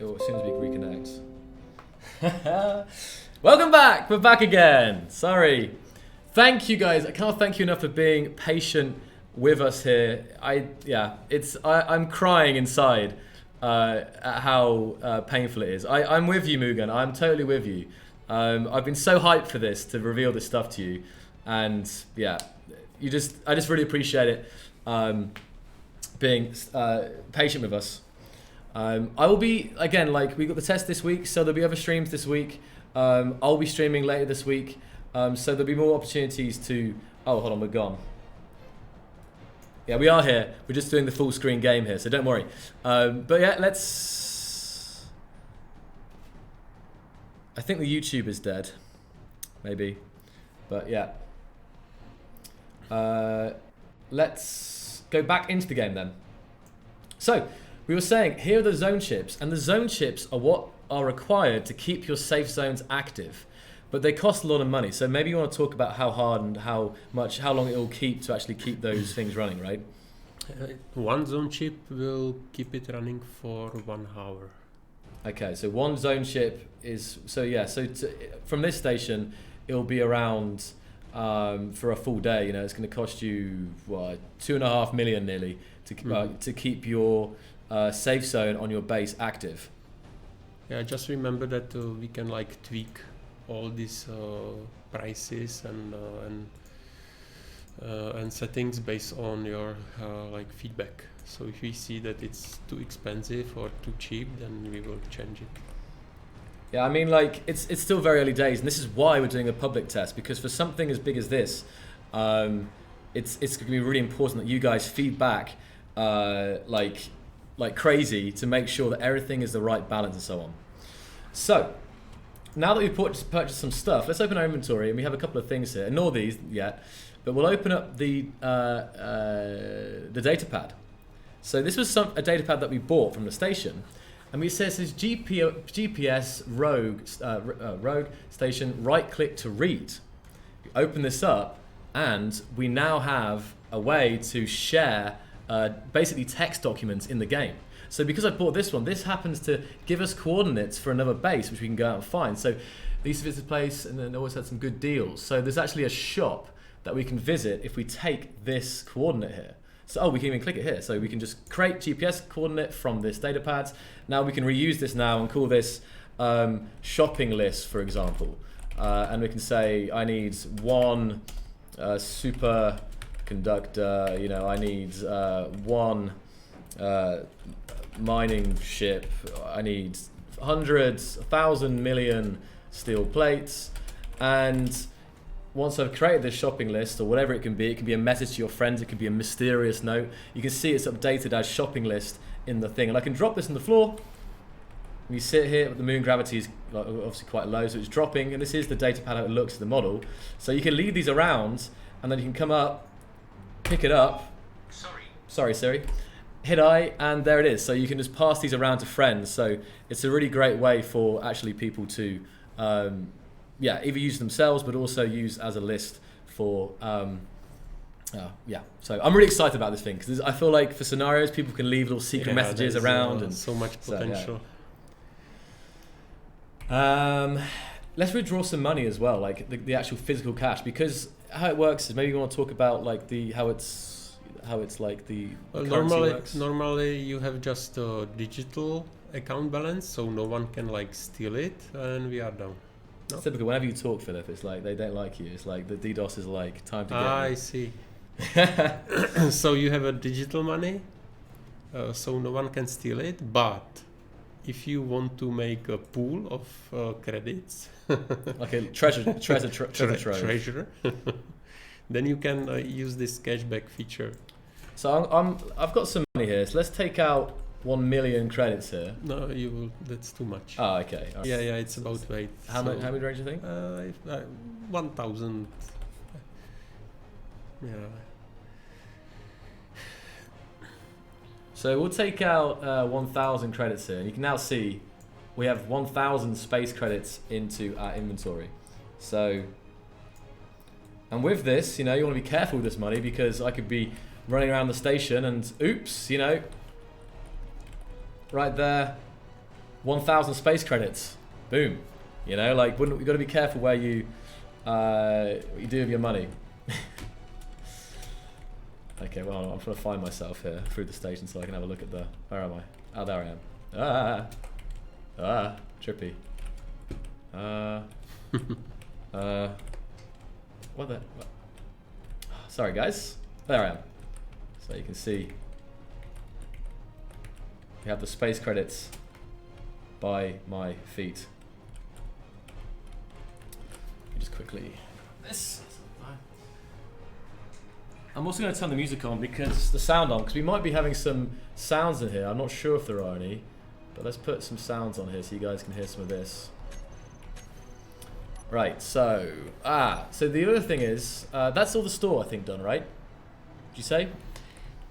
as soon as we reconnect. Welcome back. We're back again. Sorry. Thank you guys. I can't thank you enough for being patient with us here. I'm crying inside at how painful it is. I'm with you, Mugen. I'm totally with you. I've been so hyped for this, to reveal this stuff to you, and yeah, I just really appreciate it. Being patient with us. I will be, again, like, we got the test this week, so there'll be other streams this week. I'll be streaming later this week, so there'll be more opportunities to... Oh, hold on, we're gone. Yeah, we are here. We're just doing the full screen game here, so don't worry. But yeah, let's... I think the YouTube is dead. Maybe. But yeah. Let's go back into the game then. So, we were saying, here are the zone chips, and the zone chips are what are required to keep your safe zones active, but they cost a lot of money. So maybe you want to talk about how hard and how long it will keep to actually keep those things running, right? One zone chip will keep it running for 1 hour. Okay, so one zone chip is, from this station, it'll be around, for a full day, you know, it's going to cost you, what, 2.5 million nearly to keep your safe zone on your base active. Yeah, just remember that we can like tweak all these prices and settings based on your like feedback. So if we see that it's too expensive or too cheap, then we will change it. Yeah, I mean, like, it's still very early days, and this is why we're doing a public test, because for something as big as this, it's going to be really important that you guys feedback like crazy to make sure that everything is the right balance and so on. So, now that we've purchased some stuff, let's open our inventory, and we have a couple of things here. Ignore these yet, but we'll open up the data pad. So this was a data pad that we bought from the station, and it says GPS rogue station, right click to read. You open this up, and we now have a way to share basically text documents in the game. So because I bought this one, this happens to give us coordinates for another base, which we can go out and find. So they used to visit this place, and then they always had some good deals. So there's actually a shop that we can visit if we take this coordinate here. So, we can even click it here. So we can just create GPS coordinate from this data pad. Now we can reuse this now and call this shopping list, for example. And we can say, I need one superconductor, you know, I need one mining ship, I need hundreds, 1,000 million steel plates, and once I've created this shopping list, or whatever it can be a message to your friends, it could be a mysterious note, you can see it's updated as shopping list in the thing, and I can drop this on the floor. We sit here, the moon gravity is obviously quite low, so it's dropping, and this is the data pad how it looks, the model. So you can leave these around, and then you can come up, pick it up. Sorry Siri. Hit I, and there it is. So you can just pass these around to friends. So it's a really great way for actually people to, either use themselves, but also use as a list for, So I'm really excited about this thing, because I feel like for scenarios, people can leave little secret messages around. And so much potential. Let's withdraw some money as well, like the actual physical cash, because how it works is, maybe you want to talk about like how it's like the currency works. Normally you have just a digital account balance, so no one can like steal it, and we are done. No? It's typical. Whenever you talk, Philip, it's like they don't like you. It's like the DDoS is like time to get. I see. So you have a digital money, so no one can steal it. But if you want to make a pool of credits, like a treasure trove, then you can use this cashback feature. So I've got some money here. So let's take out 1 million credits here. No, you will. That's too much. Oh, okay. Right. Yeah. It's about weight. How many range do you think? 1,000. Yeah. So we'll take out 1,000 credits here, and you can now see we have 1,000 space credits into our inventory. So, and with this, you know, you want to be careful with this money, because I could be running around the station and oops, you know, right there, 1,000 space credits. Boom. You know, like you got to be careful where you what you do with your money. Okay, well, I'm trying to find myself here through the station so I can have a look at the. Where am I? Oh, there I am. Trippy. What the? What? Sorry, guys. There I am. So you can see we have the space credits by my feet. Just quickly. This. I'm also going to turn the music on because the sound on, because we might be having some sounds in here. I'm not sure if there are any, but let's put some sounds on here so you guys can hear some of this. Right, so the other thing is, that's all the store I think done, right? Did you say?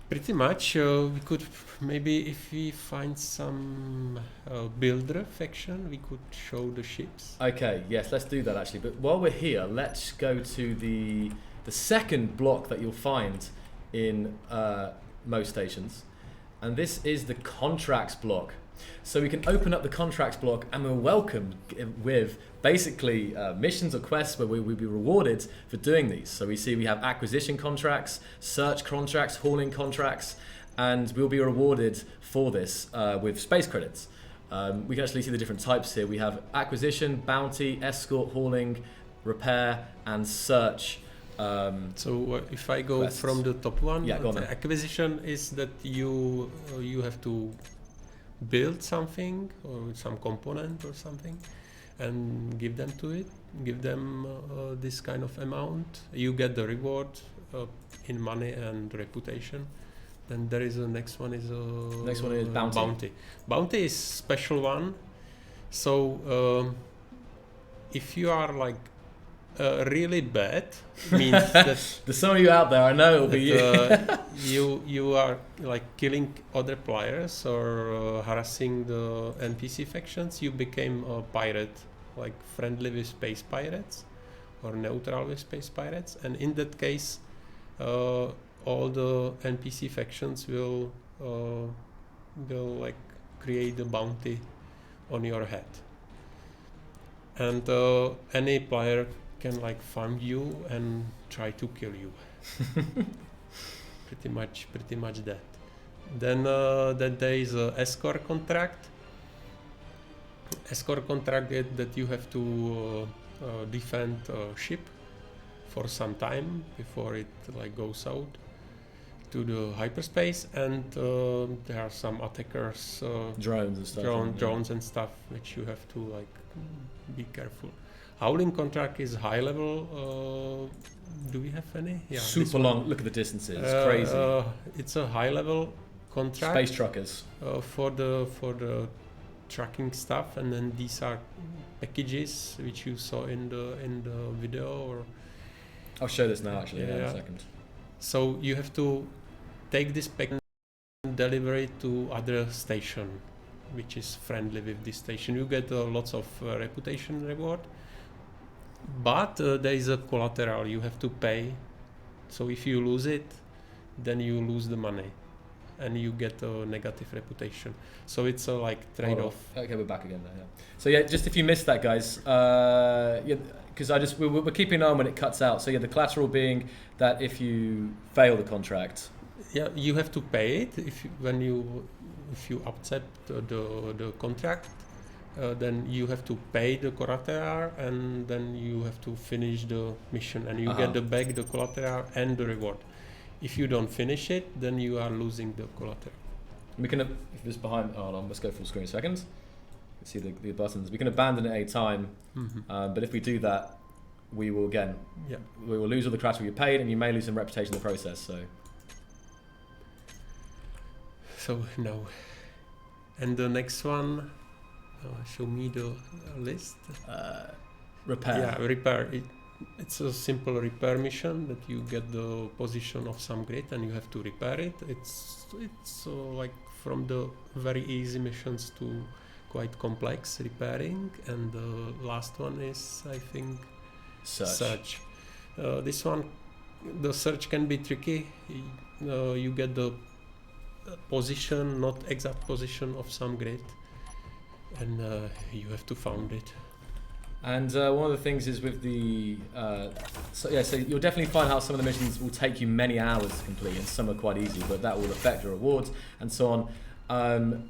Pretty much. We could maybe, if we find some builder faction, we could show the ships. Okay, yes, let's do that actually. But while we're here, let's go to the second block that you'll find in most stations, and this is the contracts block. So we can open up the contracts block and we're welcomed with basically missions or quests where we'll be rewarded for doing these. So we see we have acquisition contracts, search contracts, hauling contracts, and we'll be rewarded for this with space credits. We can actually see the different types here. We have acquisition, bounty, escort, hauling, repair, and search. So if I go quests. from the top one, Yeah, go on the then. acquisition is that you have to build something or some component or something and give them to it, give them this kind of amount. You get the reward in money and reputation. Then there is the next one is bounty. Bounty is special one. So if you are like really bad, means that there's some of you out there, I know it'll be you. you are like killing other players or harassing the NPC factions. You became a pirate, like friendly with space pirates or neutral with space pirates, and in that case all the NPC factions will like create a bounty on your head, and any player can like find you and try to kill you. pretty much that. Then there is a escort contract. Escort contract is that you have to defend a ship for some time before it like goes out to the hyperspace, and there are some attackers, drones and stuff. drones and stuff, which you have to like be careful. Howling contract is high level. Do we have any? Yeah, super long. Look at the distances. It's crazy. It's a high level contract. Space truckers. For the tracking stuff, and then these are packages which you saw in the video. Or I'll show this now actually in a second. So you have to take this package and deliver it to other station, which is friendly with this station. You get lots of reputation reward, but there is a collateral you have to pay. So if you lose it, then you lose the money and you get a negative reputation. So it's a like trade-off. Okay, we're back again now. Yeah. So yeah, just if you missed that, guys, because we're keeping an eye on when it cuts out. So yeah, the collateral being that if you fail the contract, yeah, you have to pay it if you accept the contract. Then you have to pay the collateral, and then you have to finish the mission, and you get back the collateral and the reward. If you don't finish it, then you are losing the collateral. We can, if it's behind, hold on, let's go full screen a second. See the buttons. We can abandon it at any time, but if we do that, we will we will lose all the collateral you paid, and you may lose some reputation in the process. So no. And the next one, show me the list. Repair. Yeah, repair. It's a simple repair mission that you get the position of some grid and you have to repair it. It's like from the very easy missions to quite complex repairing, and the last one is, I think, search. This one, the search can be tricky. You get the position, not exact position of some grid, and you have to found it. And one of the things is with the, so you'll definitely find how some of the missions will take you many hours to complete, and some are quite easy, but that will affect your rewards and so on.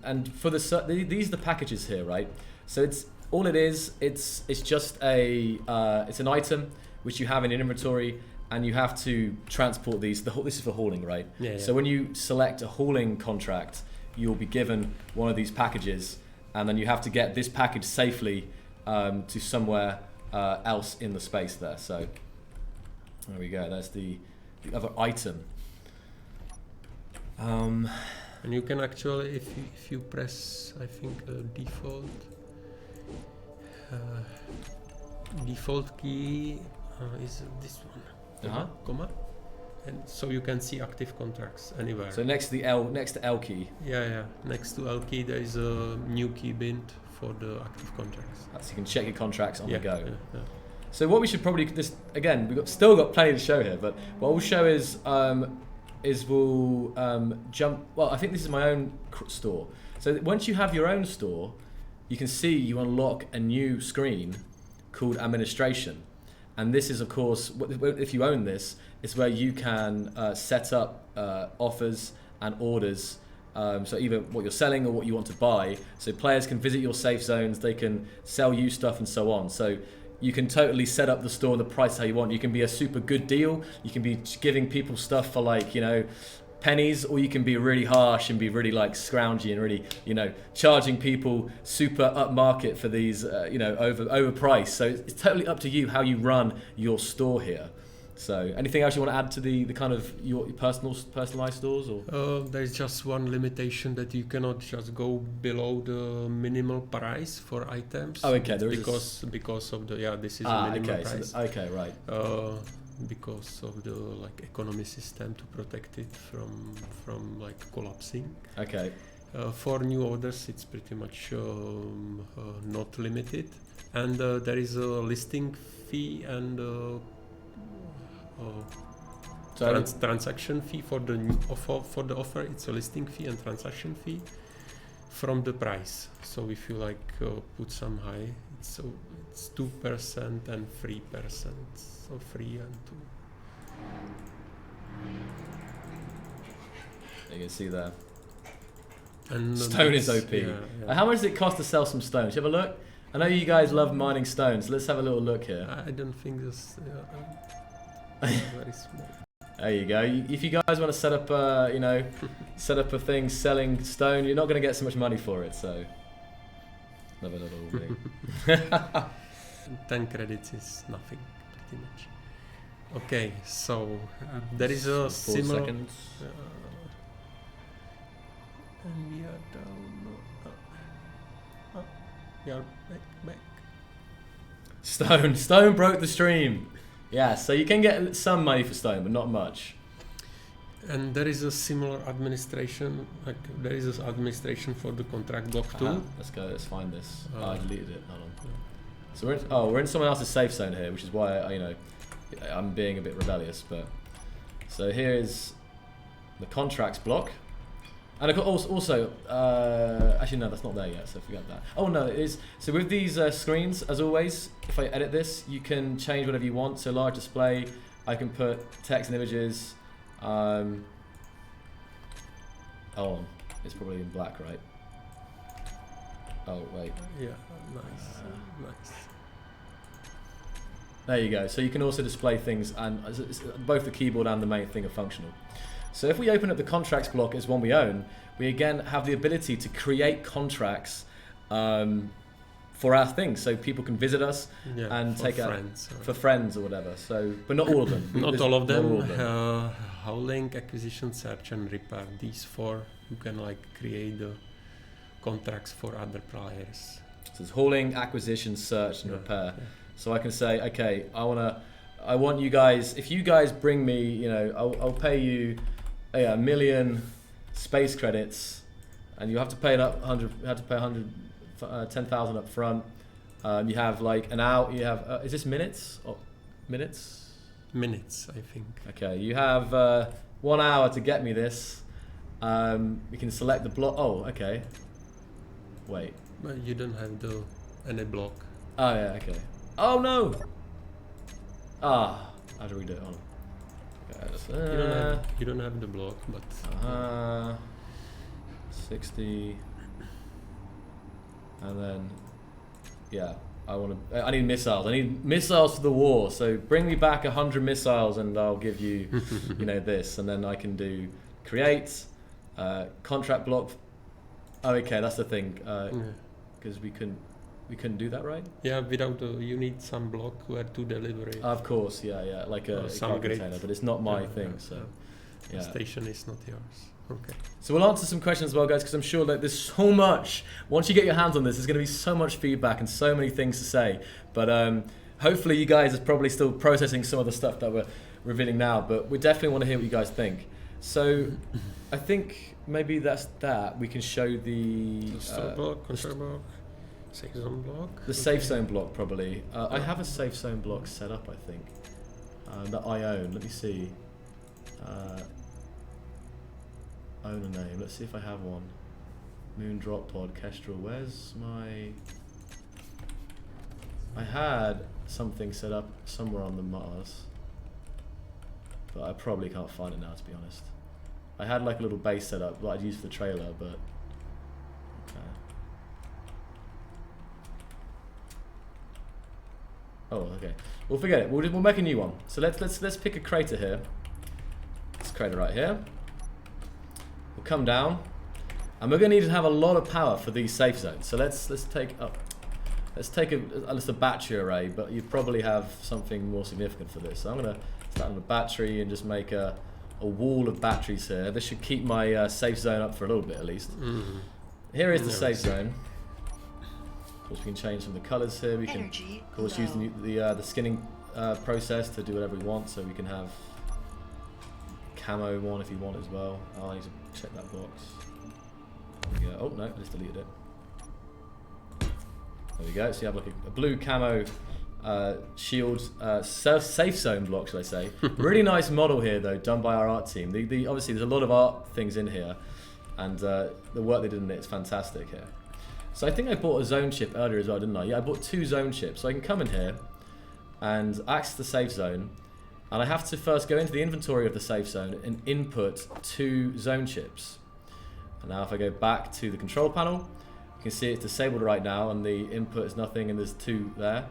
And for these are the packages here, right? So it's all it is. It's just it's an item which you have in your inventory, and you have to transport these. This is for hauling, right? Yeah, yeah. So when you select a hauling contract, you'll be given one of these packages, and then you have to get this package safely to somewhere else in the space there. So there we go. That's the other item. And you can actually, if you press, I think default key is this one, comma, and so you can see active contracts anywhere. So next to L key. Yeah. Next to L key, there is a new key bin for the active contracts. So you can check your contracts on the go. Yeah. So what we should probably again, still got plenty to show here, but what we'll show is we'll jump. Well, I think this is my own store. So once you have your own store, you can see you unlock a new screen called administration, and this is of course, if you own this, it's where you can set up offers and orders. So either what you're selling or what you want to buy. So players can visit your safe zones, they can sell you stuff and so on. So you can totally set up the store and the price how you want. You can be a super good deal. You can be giving people stuff for like, pennies, or you can be really harsh and be really like scroungy and really, charging people super upmarket for these, overpriced. So it's totally up to you how you run your store here. So, anything else you want to add to the kind of your personalized stores, or? There's just one limitation, that you cannot just go below the minimal price for items. Oh, okay. There is because of the this is a minimal price. Okay, right. Because of the economy system to protect it from collapsing. Okay. For new orders, it's pretty much not limited, and there is a listing fee and. Transaction fee for the offer. It's a listing fee and transaction fee from the price. So if you put some high, it's 2% and 3%. So 3 and 2. You can see there. And stone is OP. Yeah. How much does it cost to sell some stones? You have a look. I know you guys love mining stones. Let's have a little look here. I don't think this. Very small. There you go. If you guys want to set up, set up a thing selling stone, you're not going to get so much money for it. So, another little thing. 10 credits is nothing, pretty much. Okay, so there is a 4 similar. seconds. And we are down. We are back. Stone broke the stream. Yeah, so you can get some money for stone, but not much. And there is a similar administration, there is this administration for the contract block too. Let's go, let's find this. I deleted it, hold on. So we're in someone else's safe zone here, which is why, I'm being a bit rebellious, but. So here is the contracts block. And also, actually no, that's not there yet, so forget that. Oh no, it is. So with these screens, as always, if I edit this, you can change whatever you want. So large display, I can put text and images. Hold on, it's probably in black, right? Oh wait. Yeah, nice. There you go. So you can also display things, and both the keyboard and the main thing are functional. So if we open up the contracts block as one we own, we again have the ability to create contracts for our things, so people can visit us and take friends for friends or whatever. So, but not all of them. Not all of them. Hauling, acquisition, search, and repair. These 4 you can create the contracts for other players. So it's hauling, acquisition, search, and repair. Yeah. So I can say, okay, I want you guys. If you guys bring me, I'll pay you a million space credits, and you have to pay it up 100. You have to pay 10,000 up front. You have an hour. You have is this minutes or minutes? Minutes, I think. Okay, you have 1 hour to get me this. You can select the block. Oh, okay. Wait. But you don't have any block. Oh yeah, okay. Oh no! Ah, how do we do it? Hold on. You don't have the block, but 60, and then yeah, I need missiles. I need missiles for the war. So bring me back 100 missiles, and I'll give you, you know, this, and then I can do create, contract block. Oh, okay, that's the thing. Because we couldn't do that, right? Yeah, without you need some block where to deliver it. Of course, yeah, like a some container, but it's not my thing, so yeah. The station is not yours. Okay. So we'll answer some questions as well, guys, because I'm sure that there's so much. Once you get your hands on this, there's going to be so much feedback and so many things to say. But hopefully you guys are probably still processing some of the stuff that we're revealing now, but we definitely want to hear what you guys think. So I think maybe that's that. We can show the store block, control block, safe zone block. The safe zone block, probably. I have a safe zone block set up, I think, that I own. Let me see. Owner name. Let's see if I have one. Moon drop pod Kestrel. Where's my? I had something set up somewhere on the Mars, but I probably can't find it now, to be honest. I had like a little base set up that I'd use for the trailer, but okay. Oh, okay. We'll forget it. We'll make a new one. So let's pick a crater here. This crater right here. We'll come down, and we're going to need to have a lot of power for these safe zones. So let's take a battery array, but you probably have something more significant for this. So I'm going to start on a battery and just make a wall of batteries here. This should keep my safe zone up for a little bit at least. Here is the safe zone. Of course, we can change some of the colors here. We can, of course, use the skinning process to do whatever we want. So we can have camo one if you want as well. I need to check that box. There we go. Oh no, I just deleted it. There we go. So you have like a blue camo shield safe zone block, should I say? Really nice model here though, done by our art team. Obviously there's a lot of art things in here, and the work they did in it is fantastic here. So I think I bought a zone chip earlier as well, didn't I? Yeah, I bought 2 zone chips. So I can come in here and access the safe zone. And I have to first go into the inventory of the safe zone and input 2 zone chips. And now if I go back to the control panel, you can see it's disabled right now and the input is nothing and there's 2 there.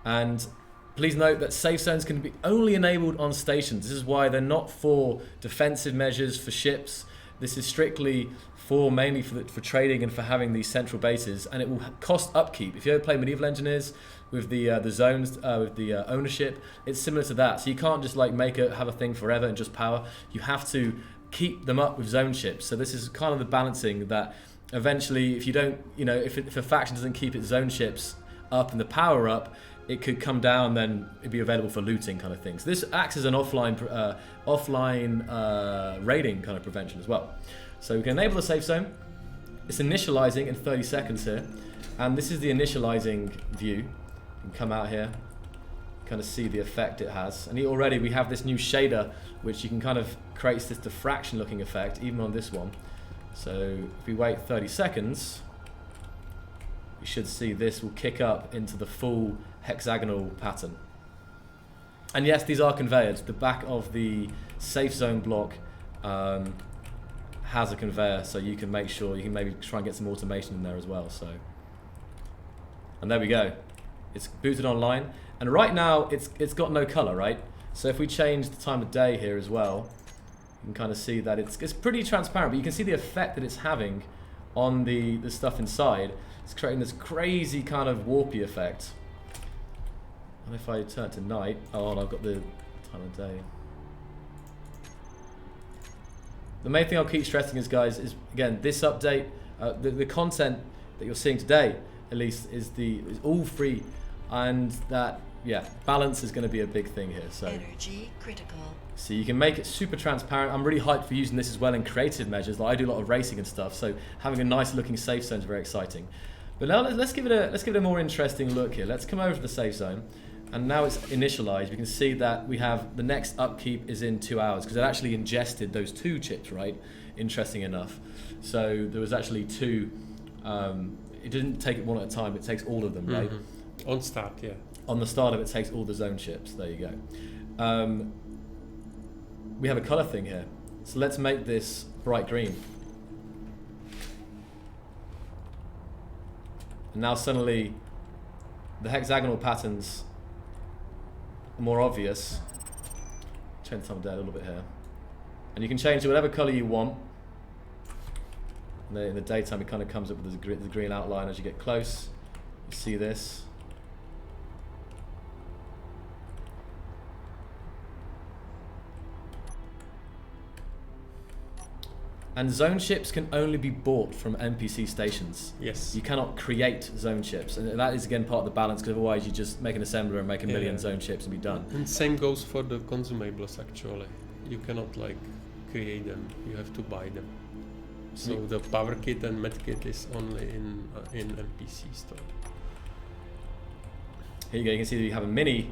And please note that safe zones can be only enabled on stations. This is why they're not for defensive measures for ships. This is strictly mainly for trading and for having these central bases, and it will cost upkeep. If you ever play Medieval Engineers with the zones, with the ownership, it's similar to that. So you can't just like have a thing forever and just power. You have to keep them up with zone ships. So this is kind of the balancing that eventually, if you don't, if a faction doesn't keep its zone ships up and the power up, it could come down, then it'd be available for looting kind of things. This acts as an offline raiding kind of prevention as well. So we can enable the safe zone. It's initializing in 30 seconds here. And this is the initializing view. You can come out here, kind of see the effect it has. And already we have this new shader, which you can kind of create this diffraction looking effect, even on this one. So if we wait 30 seconds, you should see this will kick up into the full hexagonal pattern. And yes, these are conveyors. The back of the safe zone block has a conveyor, so you can make sure you can maybe try and get some automation in there as well. So, and there we go. It's booted online, and right now it's got no color, right? So if we change the time of day here as well, you can kind of see that it's pretty transparent, but you can see the effect that it's having on the stuff inside. It's creating this crazy kind of warpy effect. And if I turn it to night, oh, and I've got the time of day. The main thing I'll keep stressing is, guys, is again this update, the content that you're seeing today, at least, is all free, and that balance is going to be a big thing here. So energy critical. So you can make it super transparent. I'm really hyped for using this as well in creative measures. Like I do a lot of racing and stuff, so having a nice looking safe zone is very exciting. But now let's give it a more interesting look here. Let's come over to the safe zone. And now it's initialized. We can see that we have the next upkeep is in 2 hours because it actually ingested those 2 chips, right? Interesting enough. So there was actually 2 it didn't take it one at a time. It takes all of them, right? On start, yeah. On the start of it, takes all the zone chips. There you go. We have a color thing here, so let's make this bright green. And now suddenly, the hexagonal patterns are more obvious. Change the time of day a little bit here, and you can change to whatever color you want. And then in the daytime, it kind of comes up with the green outline. As you get close, you see this. And zone chips can only be bought from NPC stations. Yes. You cannot create zone chips, and that is again part of the balance, because otherwise you just make an assembler and make a million zone chips and be done. And same goes for the consumables actually. You cannot like create them, you have to buy them. So the power kit and med kit is only in NPC store. Here you go, you can see that you have a mini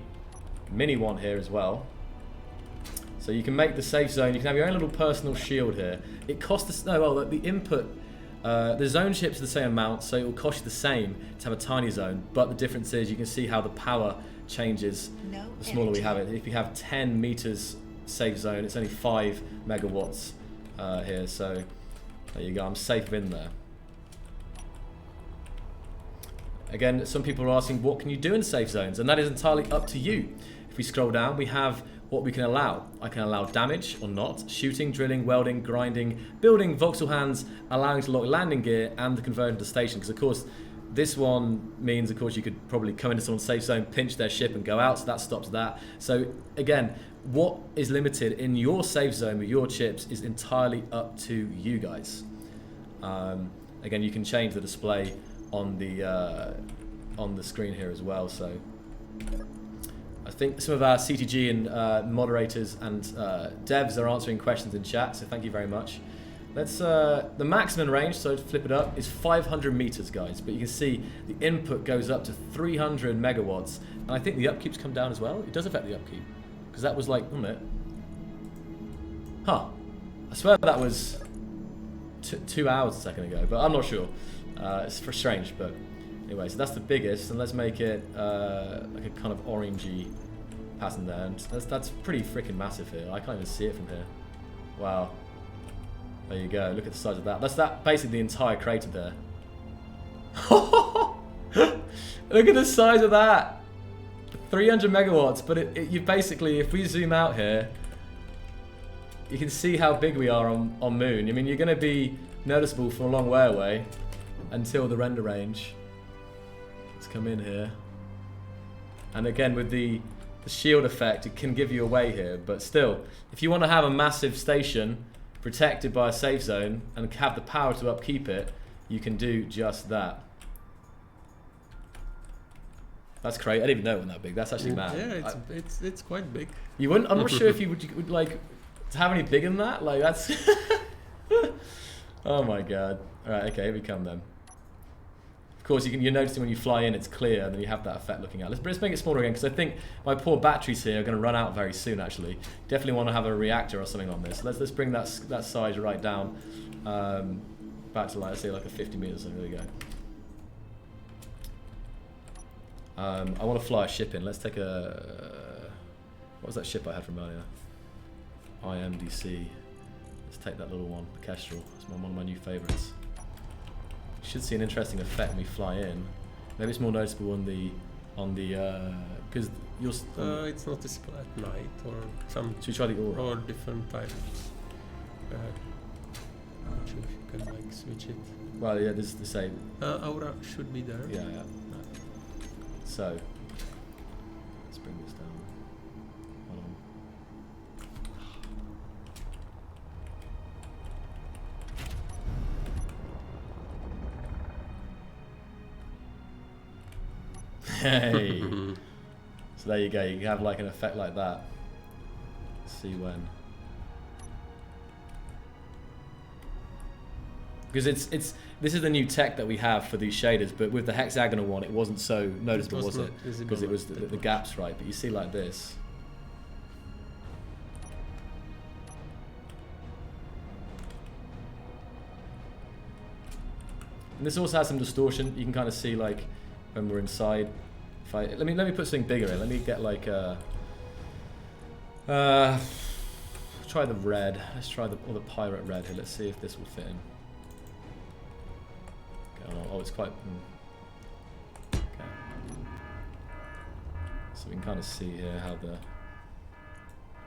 one here as well. So you can make the safe zone, you can have your own little personal shield here. It costs us, no, well, the input, the zone chips are the same amount, so it will cost you the same to have a tiny zone, but the difference is you can see how the power changes the smaller we have it. If you have 10 meters safe zone, it's only 5 megawatts here, so there you go, I'm safe in there. Again, some people are asking, what can you do in safe zones? And that is entirely up to you. If we scroll down, we have what we can allow. I can allow damage or not, shooting, drilling, welding, grinding, building, voxel hands, allowing to lock landing gear, and the conversion to station. Because of course, this one means, of course, you could probably come into someone's safe zone, pinch their ship and go out, so that stops that. So again, what is limited in your safe zone with your chips is entirely up to you guys. Again, you can change the display on the screen here as well. So I think some of our CTG and moderators and devs are answering questions in chat, so thank you very much. Let's the maximum range, so to flip it up, is 500 meters, guys. But you can see the input goes up to 300 megawatts, and I think the upkeep's come down as well. It does affect the upkeep, because that was like, wasn't it? Huh? I swear that was 2 hours a second ago, but I'm not sure. It's for strange, but. Anyway, so that's the biggest, and let's make it like a kind of orangey pattern there. And that's pretty freaking massive here. I can't even see it from here. Wow. There you go. Look at the size of that. That's basically the entire crater there. Look at the size of that. 300 megawatts. But you basically, if we zoom out here, you can see how big we are on Moon. I mean, you're going to be noticeable for a long way away until the render range. Let's come in here, and again with the shield effect, it can give you away here, but still, if you want to have a massive station protected by a safe zone and have the power to upkeep it, you can do just that. That's crazy. I didn't even know it was that big. That's actually mad. Yeah, it's quite big. You wouldn't? I'm not sure if you would like to have any bigger than that. Like that's. Oh my god. All right. Okay. Here we come then. Of course, you're noticing when you fly in, it's clear, and then you have that effect looking out. Let's make it smaller again, because I think my poor batteries here are going to run out very soon. Actually, definitely want to have a reactor or something on this. Let's bring that size right down, back to let's say like a 50 meters. So there we go. I want to fly a ship in. Let's take a. What was that ship I had from earlier? IMDC. Let's take that little one, the Kestrel. It's one of my new favorites. Should see an interesting effect when we fly in. Maybe it's more noticeable on the because you'll. It's noticeable at night or some. Should we try the aura? Or different types. Not sure if you can like switch it. Well, yeah, this is the same. Aura should be there. Yeah. No. So let's bring this down. Hold on. Hey. So there you go. You can have like an effect like that. Let's see when. Because this is the new tech that we have for these shaders, but with the hexagonal one, it wasn't so noticeable, was it? Because it was the gaps, right? But you see like this. And this also has some distortion. You can kind of see like when we're inside. If I let me put something bigger in. Let me get like try the red. Let's try the pirate red here. Let's see if this will fit in. Oh, it's quite. Okay. So we can kind of see here how the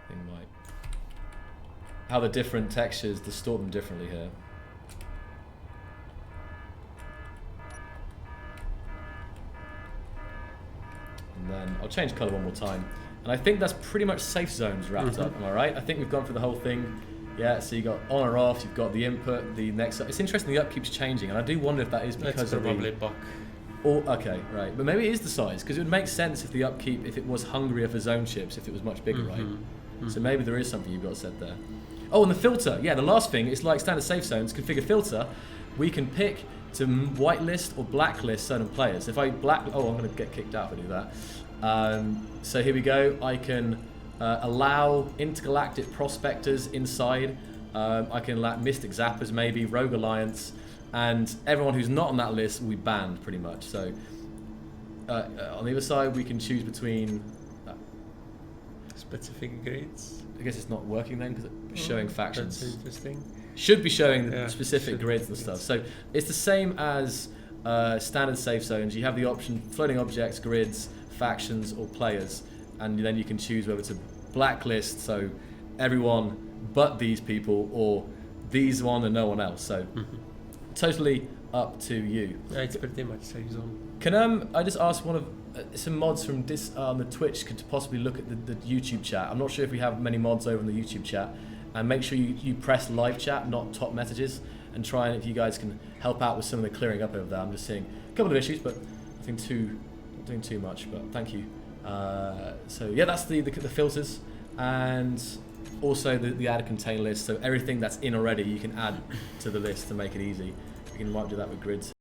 thing might, how the different textures distort them differently here. And then I'll change color one more time. And I think that's pretty much safe zones wrapped up, am I right? I think we've gone through the whole thing. Yeah, so you got on or off, you've got the input, the next. It's interesting the up keeps changing, and I do wonder if that is because of probably buck. Oh, okay, right. But maybe it is the size, because it would make sense if the upkeep, if it was hungrier for zone chips, if it was much bigger, right? So maybe there is something you've got said there. Oh, and the filter. Yeah, the last thing is like standard safe zones, configure filter. We can pick to whitelist or blacklist certain players. If I I'm going to get kicked out if I do that. So here we go. I can allow intergalactic prospectors inside. I can allow mystic zappers, maybe rogue alliance, and everyone who's not on that list will be banned pretty much. So on the other side, we can choose between specific grids. I guess it's not working then because it's showing factions. That's interesting. Should be showing the specific grids and stuff. So it's the same as standard safe zones. You have the option floating objects, grids, factions, or players, and then you can choose whether to blacklist, so everyone but these people, or these one and no one else. So totally up to you. Yeah, it's pretty much safe zone. Can I just ask one of some mods from this on the Twitch could possibly look at the YouTube chat? I'm not sure if we have many mods over in the YouTube chat, and make sure you press live chat, not top messages, and try and if you guys can help out with some of the clearing up over there. I'm just seeing a couple of issues, but nothing not doing too much. But thank you. So yeah, that's the filters, and also the add contain list. So everything that's in already, you can add to the list to make it easy. You can might do that with grids.